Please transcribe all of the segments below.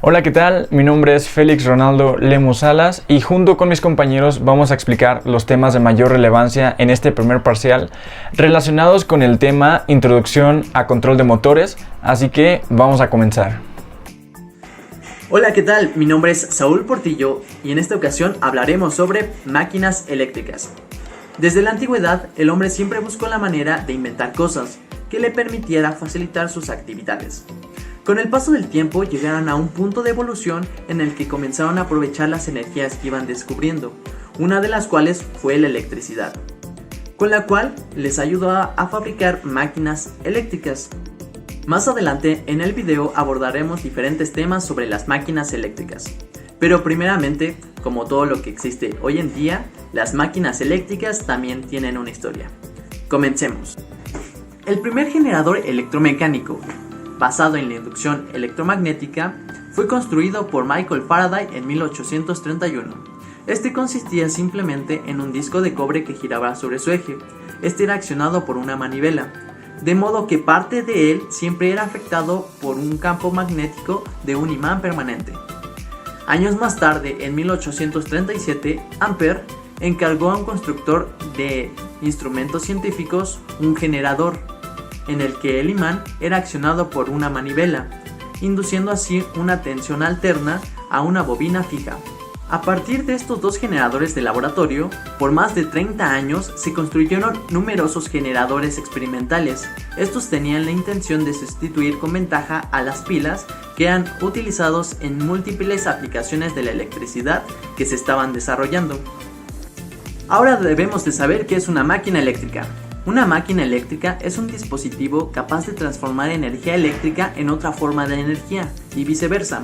Hola, ¿qué tal? Mi nombre es Félix Ronaldo Lemus Salas y junto con mis compañeros vamos a explicar los temas de mayor relevancia en este primer parcial relacionados con el tema Introducción a Control de Motores, así que vamos a comenzar. Hola, ¿qué tal? Mi nombre es Saúl Portillo y en esta ocasión hablaremos sobre máquinas eléctricas. Desde la antigüedad, el hombre siempre buscó la manera de inventar cosas que le permitiera facilitar sus actividades. Con el paso del tiempo llegaron a un punto de evolución en el que comenzaron a aprovechar las energías que iban descubriendo, una de las cuales fue la electricidad, con la cual les ayudó a fabricar máquinas eléctricas. Más adelante en el video abordaremos diferentes temas sobre las máquinas eléctricas, pero primeramente, como todo lo que existe hoy en día, las máquinas eléctricas también tienen una historia. Comencemos. El primer generador electromecánico, basado en la inducción electromagnética, fue construido por Michael Faraday en 1831. Este consistía simplemente en un disco de cobre que giraba sobre su eje. Este era accionado por una manivela, de modo que parte de él siempre era afectado por un campo magnético de un imán permanente. Años más tarde, en 1837, Ampere encargó a un constructor de instrumentos científicos un generador, en el que el imán era accionado por una manivela, induciendo así una tensión alterna a una bobina fija. A partir de estos dos generadores de laboratorio, por más de 30 años se construyeron numerosos generadores experimentales. Estos tenían la intención de sustituir con ventaja a las pilas que eran utilizados en múltiples aplicaciones de la electricidad que se estaban desarrollando. Ahora debemos de saber qué es una máquina eléctrica. Una máquina eléctrica es un dispositivo capaz de transformar energía eléctrica en otra forma de energía y viceversa.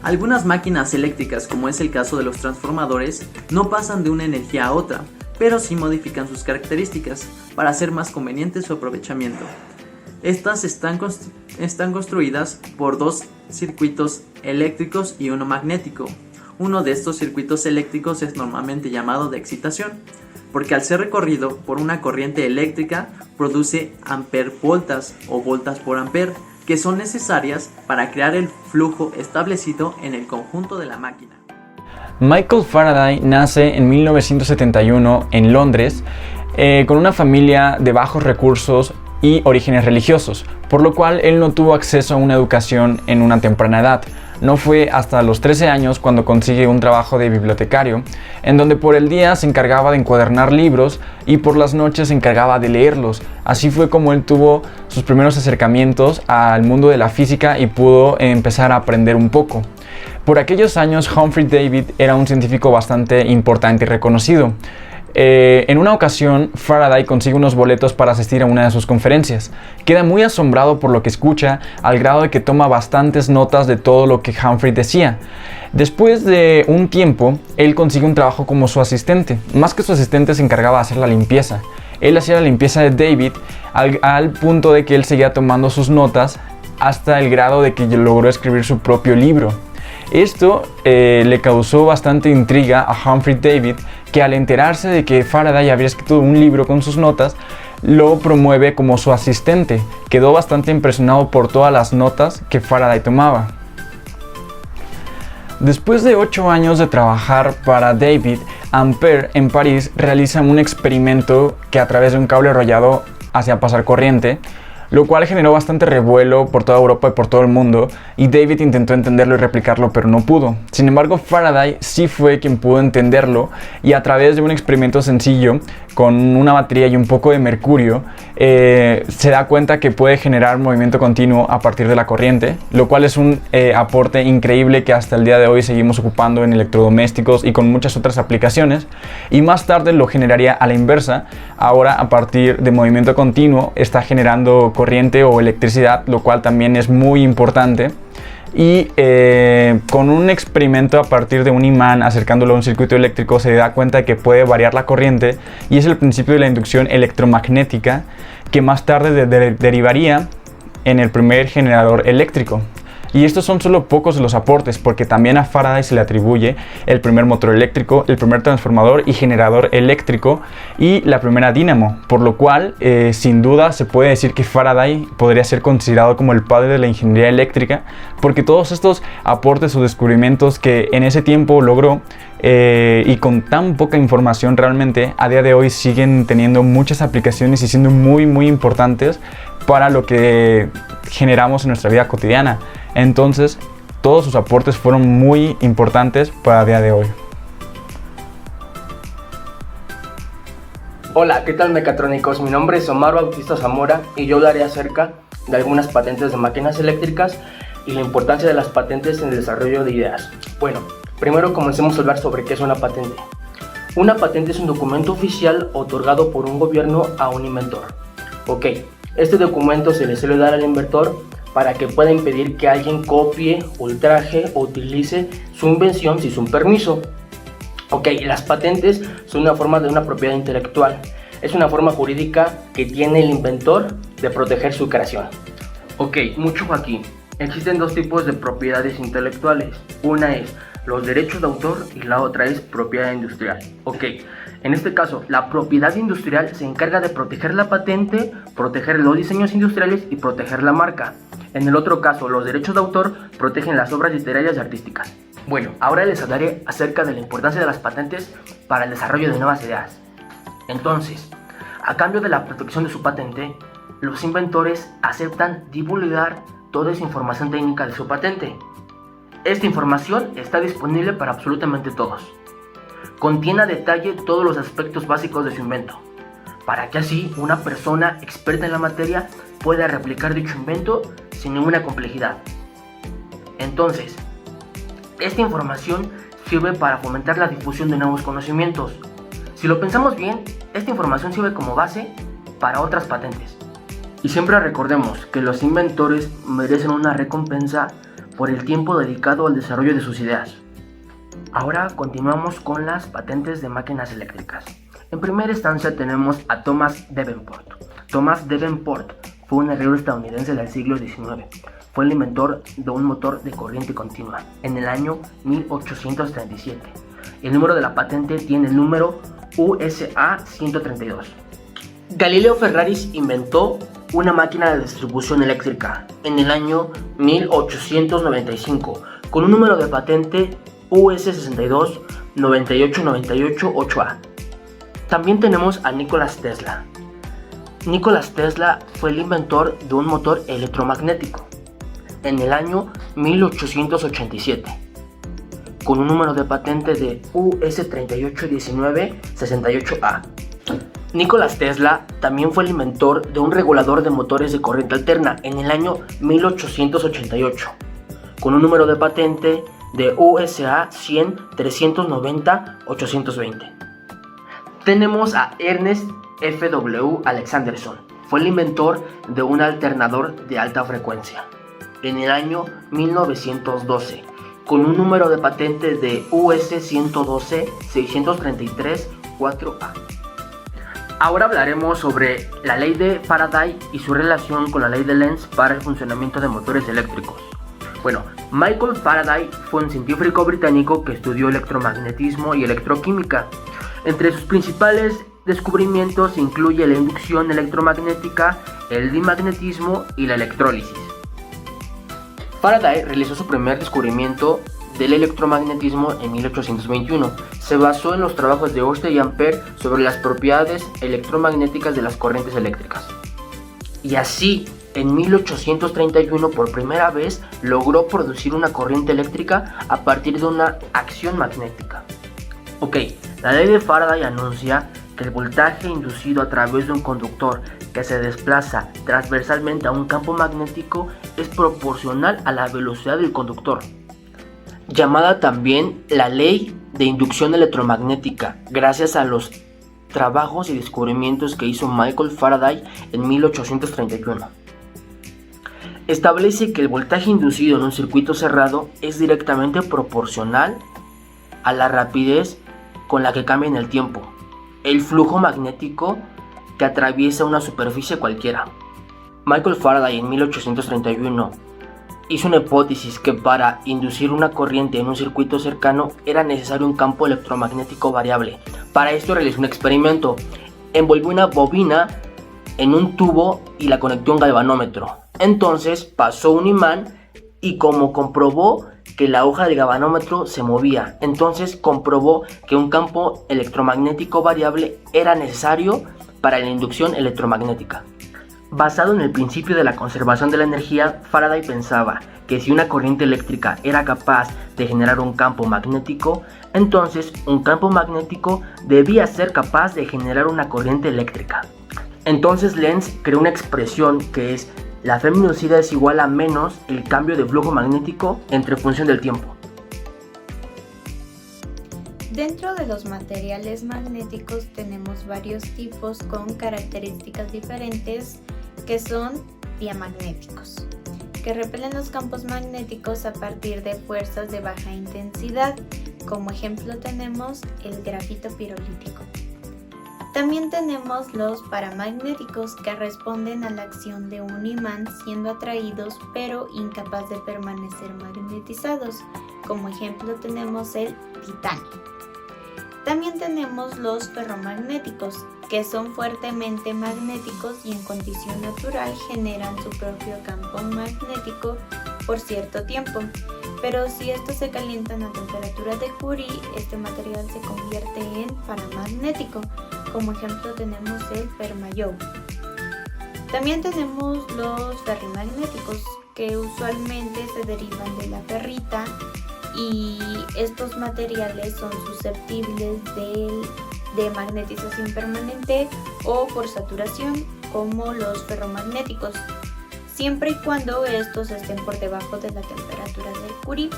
Algunas máquinas eléctricas, como es el caso de los transformadores, no pasan de una energía a otra, pero sí modifican sus características para hacer más conveniente su aprovechamiento. Estas están construidas por dos circuitos eléctricos y uno magnético. Uno de estos circuitos eléctricos es normalmente llamado de excitación, porque al ser recorrido por una corriente eléctrica produce ampervoltas o voltas por ampere, que son necesarias para crear el flujo establecido en el conjunto de la máquina. Michael Faraday nace en 1971 en Londres con una familia de bajos recursos y orígenes religiosos, por lo cual él no tuvo acceso a una educación en una temprana edad. No fue hasta los 13 años cuando consigue un trabajo de bibliotecario, en donde por el día se encargaba de encuadernar libros y por las noches se encargaba de leerlos. Así fue como él tuvo sus primeros acercamientos al mundo de la física y pudo empezar a aprender un poco. Por aquellos años, Humphrey David era un científico bastante importante y reconocido. En una ocasión, Faraday consigue unos boletos para asistir a una de sus conferencias. Queda muy asombrado por lo que escucha, al grado de que toma bastantes notas de todo lo que Humphrey decía. Después de un tiempo, él consigue un trabajo como su asistente. Más que su asistente, se encargaba de hacer la limpieza. Él hacía la limpieza de David al punto de que él seguía tomando sus notas hasta el grado de que logró escribir su propio libro. Esto le causó bastante intriga a Humphrey David, que al enterarse de que Faraday había escrito un libro con sus notas, lo promueve como su asistente. Quedó bastante impresionado por todas las notas que Faraday tomaba. Después de 8 años de trabajar para David, Ampere en París realiza un experimento que a través de un cable enrollado hacía pasar corriente, lo cual generó bastante revuelo por toda Europa y por todo el mundo, y David intentó entenderlo y replicarlo, pero no pudo. Sin embargo, Faraday sí fue quien pudo entenderlo, y a través de un experimento sencillo, con una batería y un poco de mercurio, se da cuenta que puede generar movimiento continuo a partir de la corriente, lo cual es un aporte increíble que hasta el día de hoy seguimos ocupando en electrodomésticos y con muchas otras aplicaciones, y más tarde lo generaría a la inversa. Ahora, a partir de movimiento continuo, está generando corriente o electricidad, lo cual también es muy importante. Y con un experimento a partir de un imán acercándolo a un circuito eléctrico, se da cuenta de que puede variar la corriente, y es el principio de la inducción electromagnética, que más tarde derivaría en el primer generador eléctrico. Y estos son solo pocos de los aportes, porque también a Faraday se le atribuye el primer motor eléctrico, el primer transformador y generador eléctrico y la primera dínamo, por lo cual sin duda se puede decir que Faraday podría ser considerado como el padre de la ingeniería eléctrica, porque todos estos aportes o descubrimientos que en ese tiempo logró y con tan poca información realmente a día de hoy siguen teniendo muchas aplicaciones y siendo muy importantes para lo que generamos en nuestra vida cotidiana. Entonces todos sus aportes fueron muy importantes para el día de hoy. Hola, ¿qué tal mecatrónicos? Mi nombre es Omar Bautista Zamora y yo hablaré acerca de algunas patentes de máquinas eléctricas y la importancia de las patentes en el desarrollo de ideas. Bueno, primero comencemos a hablar sobre qué es una patente. Una patente es un documento oficial otorgado por un gobierno a un inventor. Ok, este documento se le suele dar al inventor para que pueda impedir que alguien copie, ultraje o utilice su invención sin su permiso. Ok, las patentes son una forma de una propiedad intelectual. Es una forma jurídica que tiene el inventor de proteger su creación. Ok, mucho aquí. Existen dos tipos de propiedades intelectuales. Una es los derechos de autor y la otra es propiedad industrial. Ok, en este caso, la propiedad industrial se encarga de proteger la patente, proteger los diseños industriales y proteger la marca. En el otro caso, los derechos de autor protegen las obras literarias y artísticas. Bueno, ahora les hablaré acerca de la importancia de las patentes para el desarrollo de nuevas ideas. Entonces, a cambio de la protección de su patente, los inventores aceptan divulgar toda esa información técnica de su patente. Esta información está disponible para absolutamente todos. Contiene a detalle todos los aspectos básicos de su invento, para que así una persona experta en la materia pueda replicar dicho invento sin ninguna complejidad. Entonces, esta información sirve para fomentar la difusión de nuevos conocimientos. Si lo pensamos bien, esta información sirve como base para otras patentes. Y siempre recordemos que los inventores merecen una recompensa por el tiempo dedicado al desarrollo de sus ideas. Ahora continuamos con las patentes de máquinas eléctricas. En primera instancia tenemos a Thomas Davenport. Thomas Davenport fue un herrero estadounidense del siglo XIX. Fue el inventor de un motor de corriente continua en el año 1837. El número de la patente tiene el número USA 132. Galileo Ferraris inventó una máquina de distribución eléctrica en el año 1895 con un número de patente US 62 9898 8A. También tenemos a Nikola Tesla. Nikola Tesla fue el inventor de un motor electromagnético en el año 1887 con un número de patente de US 3819 68A. Nikola Tesla también fue el inventor de un regulador de motores de corriente alterna en el año 1888 con un número de patente de USA 100 390 820. Tenemos a Ernest F.W. Alexanderson. Fue el inventor de un alternador de alta frecuencia en el año 1912 con un número de patente de US 112 633 4A. Ahora hablaremos sobre la ley de Faraday y su relación con la ley de Lenz para el funcionamiento de motores eléctricos. Bueno, Michael Faraday fue un científico británico que estudió electromagnetismo y electroquímica. Entre sus principales descubrimientos incluye la inducción electromagnética, el dimagnetismo y la electrólisis. Faraday realizó su primer descubrimiento del electromagnetismo en 1821. Se basó en los trabajos de Ørsted y Ampère sobre las propiedades electromagnéticas de las corrientes eléctricas. Y así, en 1831 por primera vez logró producir una corriente eléctrica a partir de una acción magnética. Ok, la ley de Faraday anuncia que el voltaje inducido a través de un conductor que se desplaza transversalmente a un campo magnético es proporcional a la velocidad del conductor, llamada también la ley de inducción electromagnética, gracias a los trabajos y descubrimientos que hizo Michael Faraday en 1831. Establece que el voltaje inducido en un circuito cerrado es directamente proporcional a la rapidez con la que cambia en el tiempo el flujo magnético que atraviesa una superficie cualquiera. Michael Faraday en 1831 hizo una hipótesis que para inducir una corriente en un circuito cercano era necesario un campo electromagnético variable. Para esto realizó un experimento. Envolvió una bobina en un tubo y la conectó a un galvanómetro. Entonces pasó un imán y como comprobó que la hoja del galvanómetro se movía, entonces comprobó que un campo electromagnético variable era necesario para la inducción electromagnética. Basado en el principio de la conservación de la energía, Faraday pensaba que si una corriente eléctrica era capaz de generar un campo magnético, entonces un campo magnético debía ser capaz de generar una corriente eléctrica. Entonces Lenz creó una expresión que es: la F minusida es igual a menos el cambio de flujo magnético entre función del tiempo. Dentro de los materiales magnéticos tenemos varios tipos con características diferentes que son diamagnéticos, que repelen los campos magnéticos a partir de fuerzas de baja intensidad. Como ejemplo tenemos el grafito pirolítico. También tenemos los paramagnéticos, que responden a la acción de un imán siendo atraídos pero incapaz de permanecer magnetizados. Como ejemplo tenemos el titanio. También tenemos los ferromagnéticos, que son fuertemente magnéticos y en condición natural generan su propio campo magnético por cierto tiempo. Pero si estos se calientan a temperatura de Curie, este material se convierte en paramagnético. Como ejemplo tenemos el Fermayou. También tenemos los ferrimagnéticos, que usualmente se derivan de la ferrita, y estos materiales son susceptibles de magnetización permanente o por saturación, como los ferromagnéticos, siempre y cuando estos estén por debajo de la temperatura del Curie,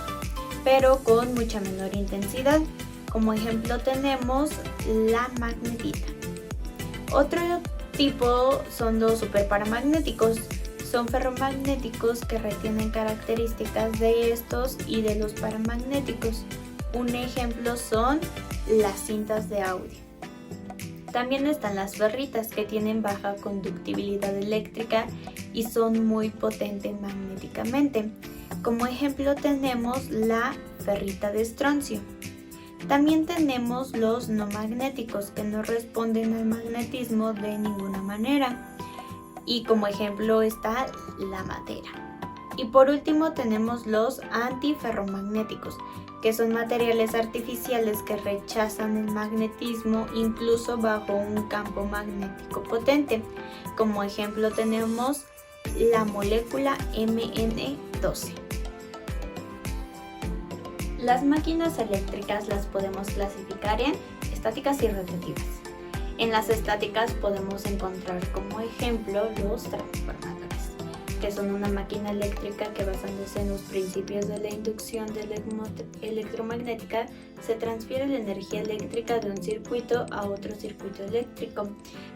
pero con mucha menor intensidad. Como ejemplo tenemos la magnetita. Otro tipo son los superparamagnéticos. Son ferromagnéticos que retienen características de estos y de los paramagnéticos. Un ejemplo son las cintas de audio. También están las ferritas, que tienen baja conductividad eléctrica y son muy potentes magnéticamente. Como ejemplo tenemos la ferrita de estroncio. También tenemos los no magnéticos, que no responden al magnetismo de ninguna manera. Y como ejemplo está la madera. Y por último tenemos los antiferromagnéticos, que son materiales artificiales que rechazan el magnetismo incluso bajo un campo magnético potente. Como ejemplo tenemos la molécula Mn12. Las máquinas eléctricas las podemos clasificar en estáticas y rotativas. En las estáticas podemos encontrar como ejemplo los transformadores, que son una máquina eléctrica que, basándose en los principios de la inducción electromagnética, se transfiere la energía eléctrica de un circuito a otro circuito eléctrico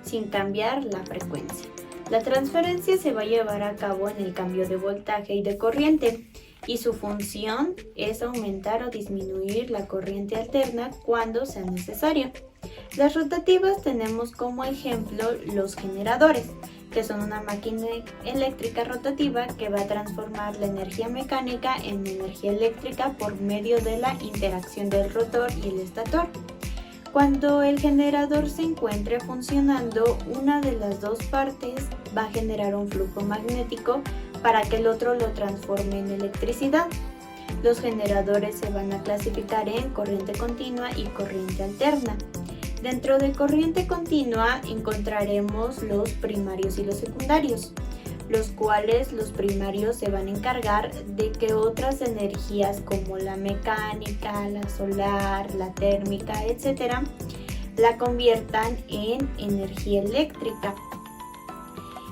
sin cambiar la frecuencia. La transferencia se va a llevar a cabo en el cambio de voltaje y de corriente, y su función es aumentar o disminuir la corriente alterna cuando sea necesario. Las rotativas tenemos como ejemplo los generadores, que son una máquina eléctrica rotativa que va a transformar la energía mecánica en energía eléctrica por medio de la interacción del rotor y el estator. Cuando el generador se encuentre funcionando, una de las dos partes va a generar un flujo magnético para que el otro lo transforme en electricidad. Los generadores se van a clasificar en corriente continua y corriente alterna. Dentro de corriente continua encontraremos los primarios y los secundarios, los cuales los primarios se van a encargar de que otras energías como la mecánica, la solar, la térmica, etc., la conviertan en energía eléctrica.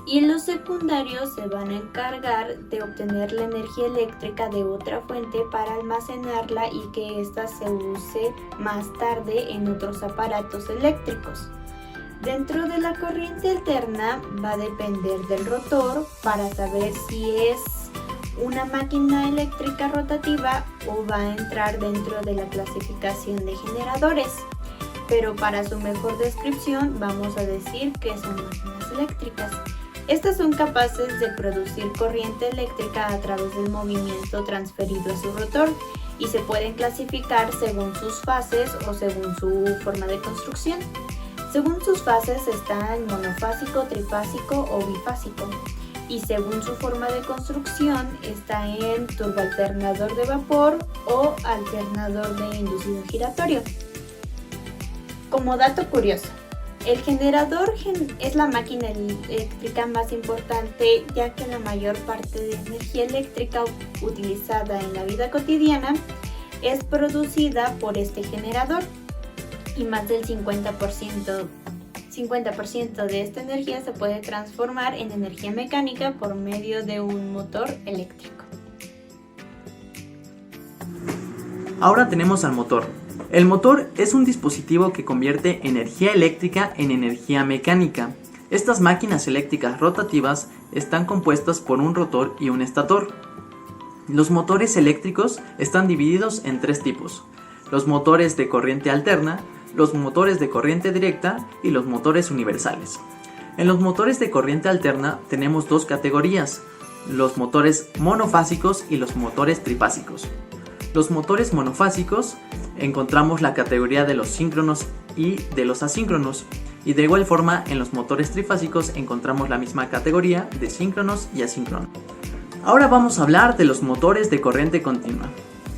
Y los secundarios se van a encargar de obtener la energía eléctrica de otra fuente para almacenarla y que ésta se use más tarde en otros aparatos eléctricos. Dentro de la corriente alterna va a depender del rotor para saber si es una máquina eléctrica rotativa o va a entrar dentro de la clasificación de generadores. Pero para su mejor descripción vamos a decir que son máquinas eléctricas. Estas son capaces de producir corriente eléctrica a través del movimiento transferido a su rotor y se pueden clasificar según sus fases o según su forma de construcción. Según sus fases está el monofásico, trifásico o bifásico, y según su forma de construcción está en turboalternador de vapor o alternador de inducido giratorio. Como dato curioso, el generador es la máquina eléctrica más importante, ya que la mayor parte de energía eléctrica utilizada en la vida cotidiana es producida por este generador, y más del 50% de esta energía se puede transformar en energía mecánica por medio de un motor eléctrico. Ahora tenemos al motor. El motor es un dispositivo que convierte energía eléctrica en energía mecánica. Estas máquinas eléctricas rotativas están compuestas por un rotor y un estator. Los motores eléctricos están divididos en tres tipos: los motores de corriente alterna, los motores de corriente directa y los motores universales. En los motores de corriente alterna tenemos dos categorías: los motores monofásicos y los motores trifásicos. Los motores monofásicos encontramos la categoría de los síncronos y de los asíncronos, y de igual forma en los motores trifásicos encontramos la misma categoría de síncronos y asíncronos. Ahora vamos a hablar de los motores de corriente continua.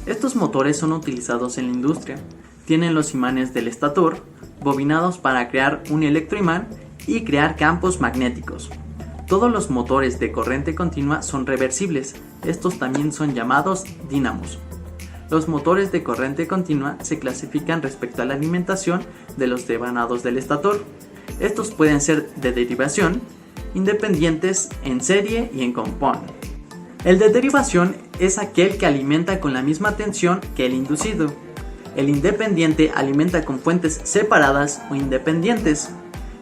Estos motores son utilizados en la industria. Tienen los imanes del estator bobinados para crear un electroimán y crear campos magnéticos. Todos los motores de corriente continua son reversibles. Estos también son llamados dínamos. Los motores de corriente continua se clasifican respecto a la alimentación de los devanados del estator. Estos pueden ser de derivación, independientes, en serie y en compound. El de derivación es aquel que alimenta con la misma tensión que el inducido. El independiente alimenta con fuentes separadas o independientes.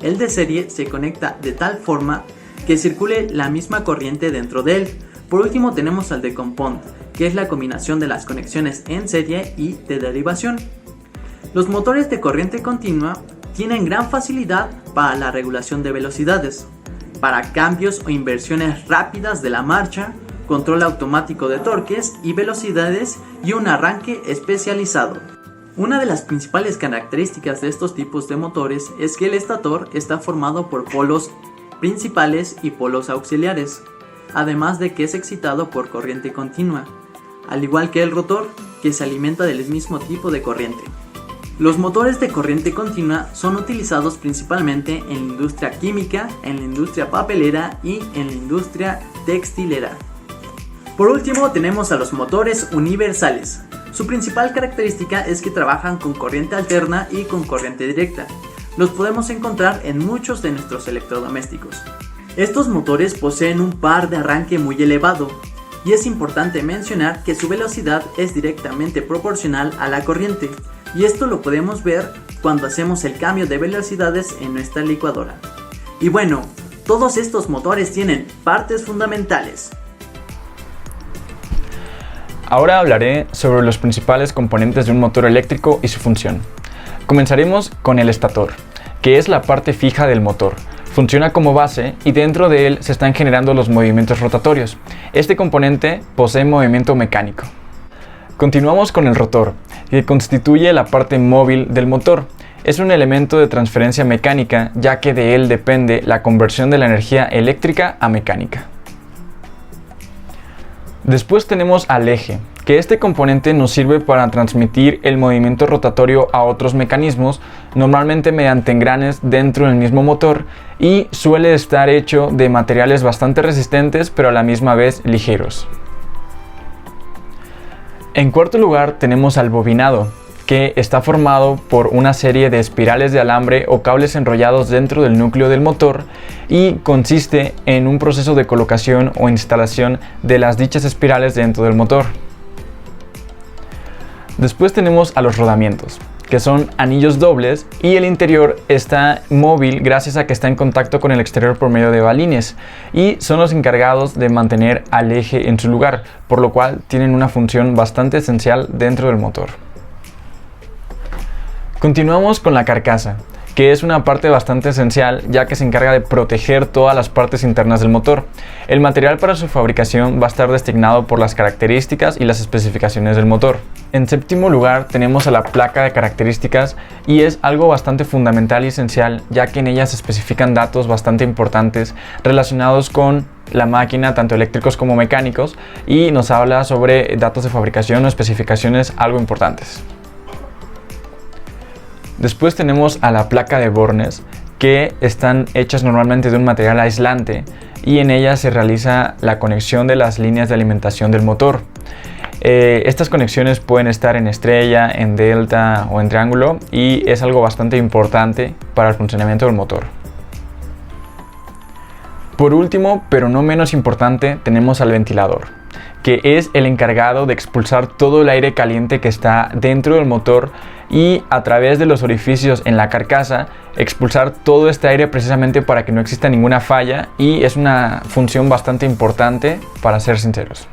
El de serie se conecta de tal forma que circule la misma corriente dentro de él. Por último tenemos al de compound, que es la combinación de las conexiones en serie y de derivación. Los motores de corriente continua tienen gran facilidad para la regulación de velocidades, para cambios o inversiones rápidas de la marcha, control automático de torques y velocidades y un arranque especializado. Una de las principales características de estos tipos de motores es que el estator está formado por polos principales y polos auxiliares, además de que es excitado por corriente continua, al igual que el rotor, que se alimenta del mismo tipo de corriente. Los motores de corriente continua son utilizados principalmente en la industria química, en la industria papelera y en la industria textilera. Por último tenemos a los motores universales. Su principal característica es que trabajan con corriente alterna y con corriente directa. Los podemos encontrar en muchos de nuestros electrodomésticos. Estos motores poseen un par de arranque muy elevado, y es importante mencionar que su velocidad es directamente proporcional a la corriente, y esto lo podemos ver cuando hacemos el cambio de velocidades en nuestra licuadora. Y bueno, todos estos motores tienen partes fundamentales. Ahora hablaré sobre los principales componentes de un motor eléctrico y su función. Comenzaremos con el estator, que es la parte fija del motor. Funciona como base y dentro de él se están generando los movimientos rotatorios. Este componente posee movimiento mecánico. Continuamos con el rotor, que constituye la parte móvil del motor. Es un elemento de transferencia mecánica, ya que de él depende la conversión de la energía eléctrica a mecánica. Después tenemos al eje, que este componente nos sirve para transmitir el movimiento rotatorio a otros mecanismos, normalmente mediante engranes dentro del mismo motor, y suele estar hecho de materiales bastante resistentes pero a la misma vez ligeros. En cuarto lugar tenemos al bobinado, que está formado por una serie de espirales de alambre o cables enrollados dentro del núcleo del motor y consiste en un proceso de colocación o instalación de las dichas espirales dentro del motor. Después tenemos a los rodamientos, que son anillos dobles, y el interior está móvil gracias a que está en contacto con el exterior por medio de balines, y son los encargados de mantener al eje en su lugar, por lo cual tienen una función bastante esencial dentro del motor. Continuamos con la carcasa, que es una parte bastante esencial ya que se encarga de proteger todas las partes internas del motor. El material para su fabricación va a estar destinado por las características y las especificaciones del motor. En séptimo lugar tenemos a la placa de características, y es algo bastante fundamental y esencial ya que en ella se especifican datos bastante importantes relacionados con la máquina, tanto eléctricos como mecánicos, y nos habla sobre datos de fabricación o especificaciones algo importantes. Después tenemos a la placa de bornes, que están hechas normalmente de un material aislante, y en ella se realiza la conexión de las líneas de alimentación del motor. Estas conexiones pueden estar en estrella, en delta o en triángulo, y es algo bastante importante para el funcionamiento del motor. Por último, pero no menos importante, tenemos al ventilador, que es el encargado de expulsar todo el aire caliente que está dentro del motor y a través de los orificios en la carcasa expulsar todo este aire precisamente para que no exista ninguna falla, y es una función bastante importante, para ser sinceros.